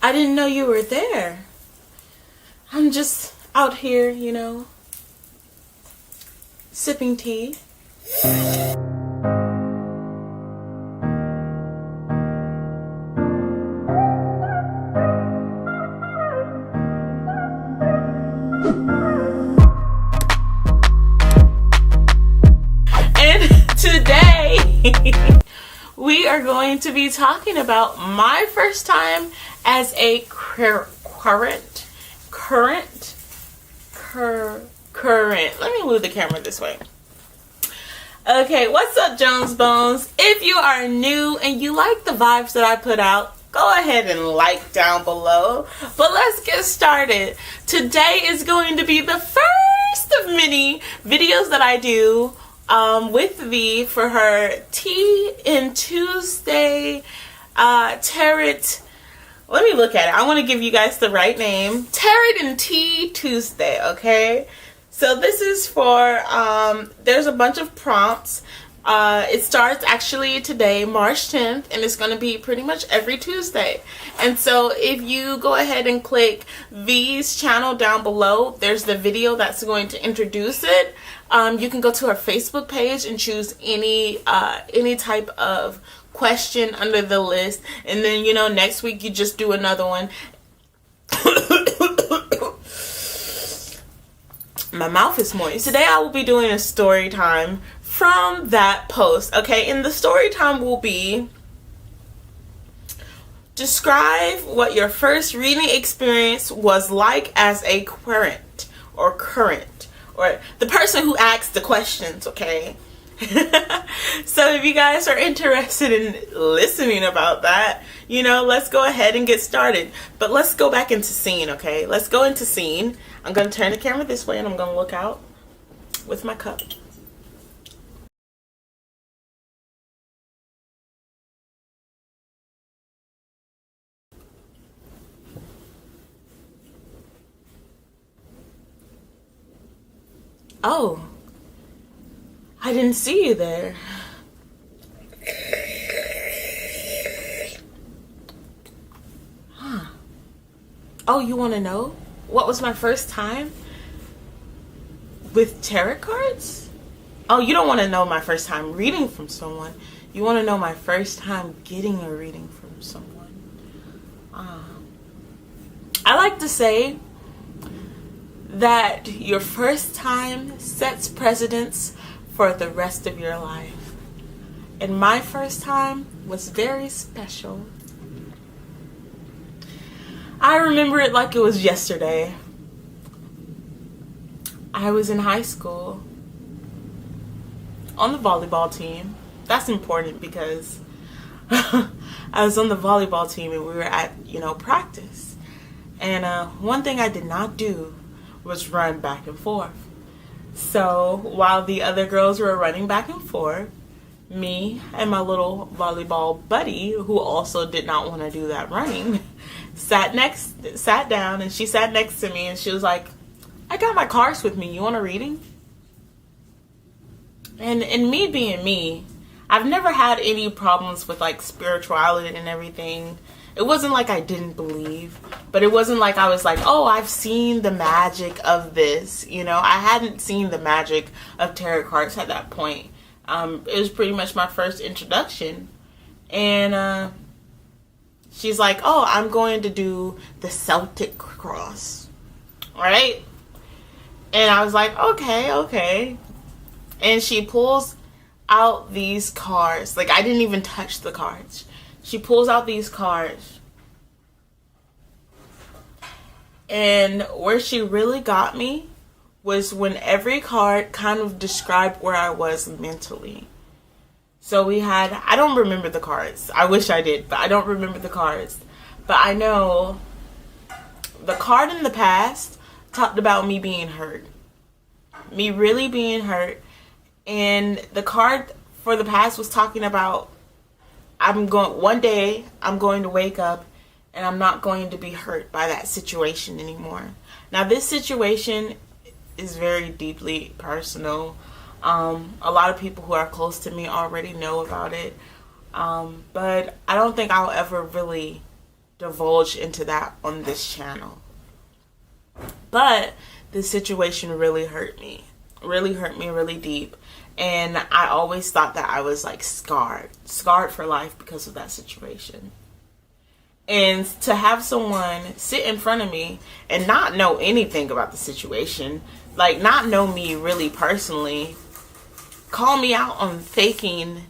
I didn't know you were there. I'm just out here, sipping tea. And today we are going to be talking about my first time as a Querent. Let me move the camera this way. Okay, what's up, Jones Bones? If you are new and you like the vibes that I put out, go ahead and like down below. But let's get started. Today is going to be the first of many videos that I do with V for her Tea and Tuesday Tarot. Let me look at it. I want to give you guys the right name. Tarot and Tea Tuesday, okay? So this is for, there's a bunch of prompts. It starts actually today, March 10th, and it's going to be pretty much every Tuesday. And so if you go ahead and click V's channel down below, there's the video that's going to introduce it. You can go to her Facebook page and choose any type of question under the list, and then next week you just do another one. My mouth is moist. Today I will be doing a story time from that post, okay? And the story time will be: describe what your first reading experience was like as a Querent or the person who asked the questions, okay? So if you guys are interested in listening about that, let's go ahead and get started. But let's go back into scene, okay? Let's go into scene. I'm going to turn the camera this way and I'm going to look out with my cup. Oh, I didn't see you there. Huh. Oh, you want to know what was my first time with tarot cards? Oh, you don't want to know my first time reading from someone. You want to know my first time getting a reading from someone. I like to say that your first time sets precedents for the rest of your life. And my first time was very special. I remember it like it was yesterday. I was in high school on the volleyball team. That's important because I was on the volleyball team and we were at, practice. And one thing I did not do was run back and forth. So while the other girls were running back and forth, me and my little volleyball buddy, who also did not want to do that running, sat down, and she sat next to me and she was like, I got my cards with me. You want a reading? And me being me, I've never had any problems with like spirituality and everything. It wasn't like I didn't believe, but it wasn't like I was like, oh, I've seen the magic of this. I hadn't seen the magic of tarot cards at that point. It was pretty much my first introduction. And she's like, oh, I'm going to do the Celtic cross. Right? And I was like, okay. And she pulls out these cards. Like, I didn't even touch the cards. She pulls out these cards. And where she really got me was when every card kind of described where I was mentally. So we had, I don't remember the cards. I wish I did, but I don't remember the cards. But I know the card in the past talked about me being hurt. Me really being hurt. And the card for the past was talking about one day I'm going to wake up and I'm not going to be hurt by that situation anymore. Now this situation is very deeply personal. A lot of people who are close to me already know about it. But I don't think I'll ever really divulge into that on this channel. But this situation really hurt me really deep. And I always thought that I was like scarred for life because of that situation. And to have someone sit in front of me and not know anything about the situation, like not know me really personally, call me out on faking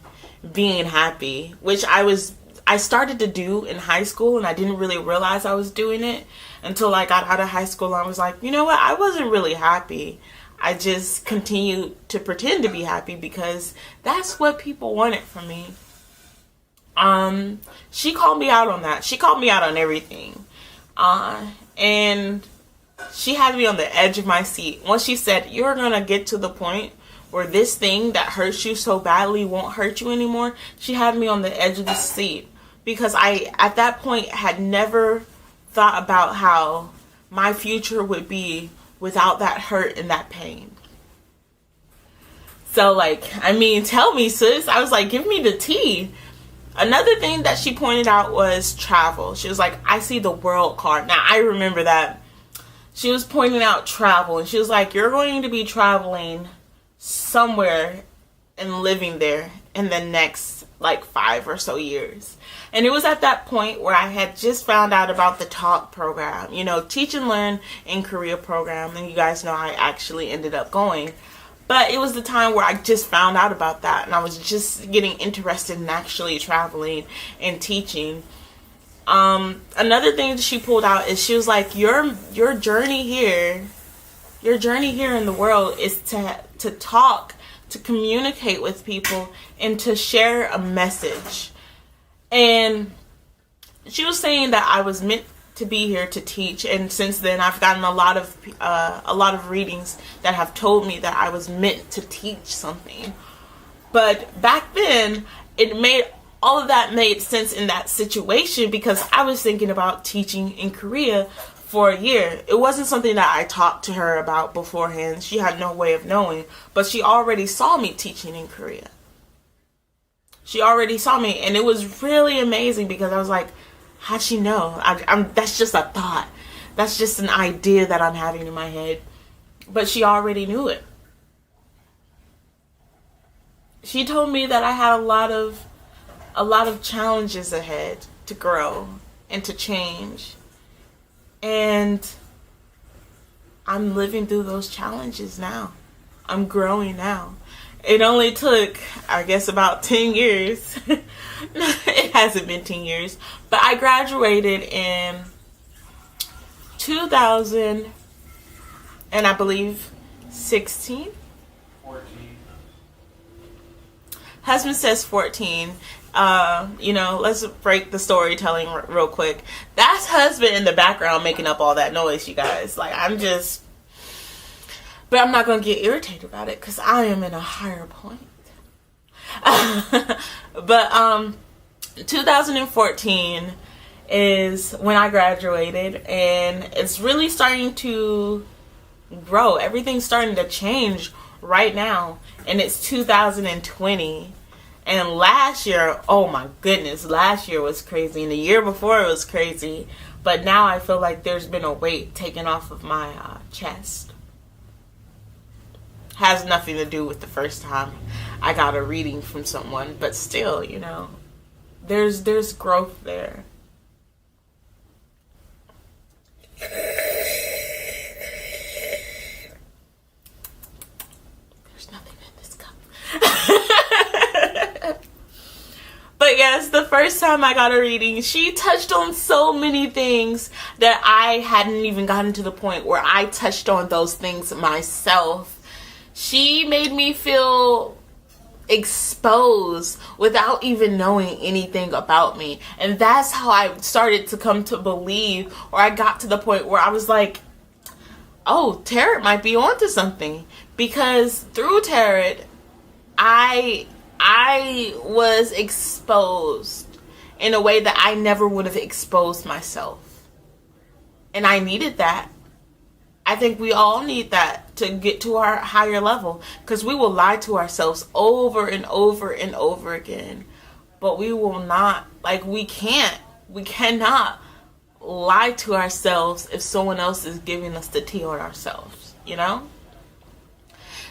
being happy, which I started to do in high school, and I didn't really realize I was doing it until I got out of high school. I was like, you know what? I wasn't really happy. I just continued to pretend to be happy because that's what people wanted from me. She called me out on that. She called me out on everything. And she had me on the edge of my seat. Once she said, you're gonna get to the point where this thing that hurts you so badly won't hurt you anymore, she had me on the edge of the seat. Because I, at that point, had never thought about how my future would be without that hurt and that pain. So, like, I mean, tell me, sis. I was like, give me the tea. Another thing that she pointed out was travel. She was like, I see the world card. Now, I remember that. She was pointing out travel. And she was like, you're going to be traveling somewhere and living there in the next, like, 5 or so years. And it was at that point where I had just found out about the TALK program. You know, Teach and Learn in Korea program. And you guys know I actually ended up going. But it was the time where I just found out about that, and I was just getting interested in actually traveling and teaching. Another thing that she pulled out is she was like, your journey here in the world is to talk, to communicate with people, and to share a message. And she was saying that I was meant to be here to teach, and since then I've gotten a lot of readings that have told me that I was meant to teach something. But back then, all of that made sense in that situation because I was thinking about teaching in Korea for a year. It wasn't something that I talked to her about beforehand. She had no way of knowing, but she already saw me teaching in Korea. She already saw me, and it was really amazing because I was like, how'd she know? That's just a thought. That's just an idea that I'm having in my head. But she already knew it. She told me that I had a lot of challenges ahead to grow and to change. And I'm living through those challenges now. I'm growing now. It only took, I guess, about 10 years. It hasn't been 10 years. But I graduated in 2000 and I believe 16? 14. Husband says 14. You know, let's break the storytelling real quick. That's husband in the background making up all that noise, you guys. Like, but I'm not going to get irritated about it because I am in a higher point. But 2014 is when I graduated, and it's really starting to grow. Everything's starting to change right now, and it's 2020. And last year, oh my goodness, last year was crazy, and the year before it was crazy. But now I feel like there's been a weight taken off of my chest. Has nothing to do with the first time I got a reading from someone, but still, you know, there's growth there. There's nothing in this cup. But yes, the first time I got a reading, she touched on so many things that I hadn't even gotten to the point where I touched on those things myself. She made me feel exposed without even knowing anything about me. And that's how I started to come to believe, or I got to the point where I was like, oh, Tarot might be onto something. Because through Tarot, I was exposed in a way that I never would have exposed myself. And I needed that. I think we all need that to get to our higher level, because we will lie to ourselves over and over and over again. But we will not, we cannot lie to ourselves if someone else is giving us the tea on ourselves, you know?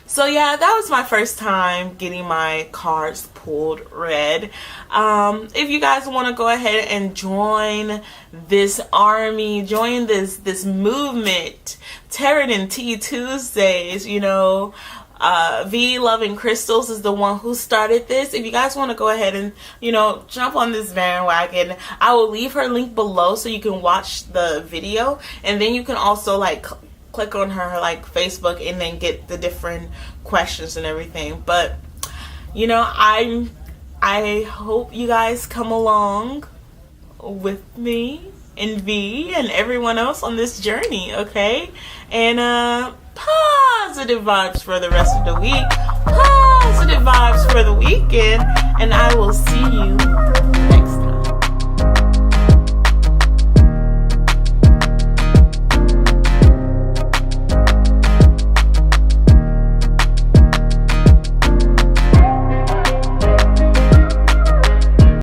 So yeah, that was my first time getting my cards pulled red. If you guys want to go ahead and join this army, join this movement, Tarot and Tea Tuesdays, you know, V Loving Crystals is the one who started this. If you guys want to go ahead and, you know, jump on this bandwagon, I will leave her link below so you can watch the video, and then you can also like click on her like Facebook and then get the different questions and everything. But you know, I hope you guys come along with me and V and everyone else on this journey, okay? And positive vibes for the rest of the week, positive vibes for the weekend, and I will see you